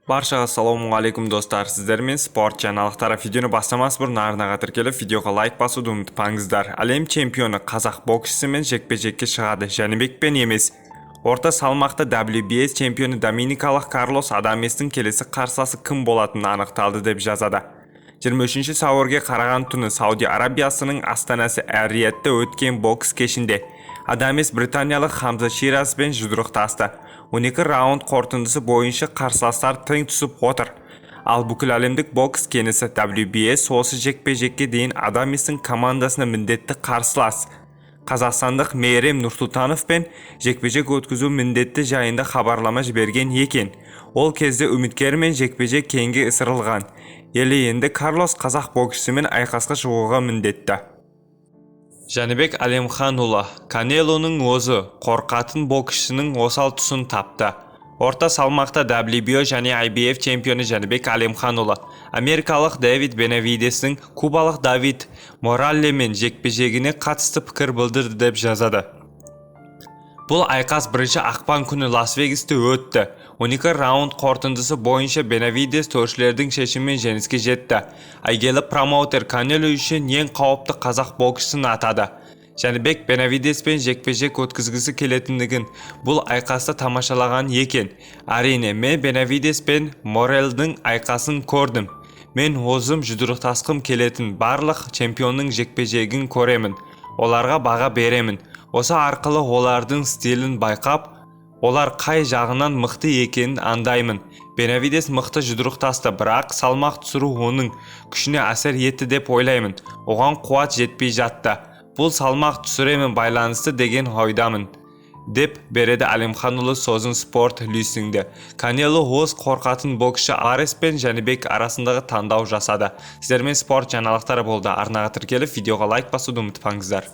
Баршаға ассалаумағалейкум достар, сіздермен спорт жаңалықтары. Видеоны бастамас бұрын арнаға тіркеліп, видеоға лайк басуды ұмытпаңыздар. Әлем чемпионы қазақ боксшысымен жекпе-жекке шығады. Жәнібекпен емес. Орта салмақта WBS чемпионы доминикалық Карлос Адаместің келесі қарсыласы кім болатыны анықталды деп жазады. 23 сәуірге қараған түні Сауди Арабиясының астанасы Әр-Риядта өткен бокс кешінде Адамес британиялық Хамза Шираспен жұдырықтасты. 12 раунд қорытындысы бойынша қарсыластар тең түсіп отыр. Ал бүкіл әлемдік бокс кеңесі WBS осы жекпе-жекке дейін Адаместің командасына міндетті қарсылас. Қазақстандық Мейрем Нұрсұлтановпен жекпе-жек өткізу міндетті жайында хабарлама жіберген екен. Ол кезде үміткермен жекпе-жек кейінге ысырылған. Енді Карлос қазақ боксшысымен айқасқа шығуға міндетті. Жәнібек Әлемханұлы, Канелоның өзі қорқатын боксшының осал тұсын тапты. Орта салмақта WBO және IBF чемпионы Жәнібек Әлемханұлы, америкалық Дэвид Бенавидестің кубалық Давид Мораллемен жекпе-жегіне қатысты пікір білдірді деп жазады. Бұл айқас 1 ақпан күні Лас-Вегасте өтті. 12 раунд қорытындысы бойынша Бенавидес төрешілердің шешімімен жеңіске жетті. Әйгілі промоутер Канело үшін ең қауіпті қазақ боксшысын атады. Жәнібек Бенавидеспен жекпе-жек өткізгісі келетіндігін бұл айқаста тамашалаған екен. Әрине, мен Бенавидес пен Морелдің айқасын көрдім. Мен өзім жұдырықтасқым келетін барлық чемпионның жекпе-жегін көремін. Оларға баға беремін. Осы арқылы олардың стилін байқап, олар қай жағынан мықты екенін андаймын. Бенавидес мықты жұдырықтасты, бірақ салмақ түсіру оның күшіне әсер етті деп ойлаймын. Оған қуат жетпей жатты. Бұл салмақ түсіремін байланысты деген ойдамын, деп береді Әлемханұлы сөзін спорт лүйсіңді. Канело өз қорқатын боксшы Арес пен Жәнібек арасындағы таңдау жасады. Сіздермен спорт жаңалықтары болды. Арнаға тіркеліп, видеоға лайк басуды ұмытпаңыздар.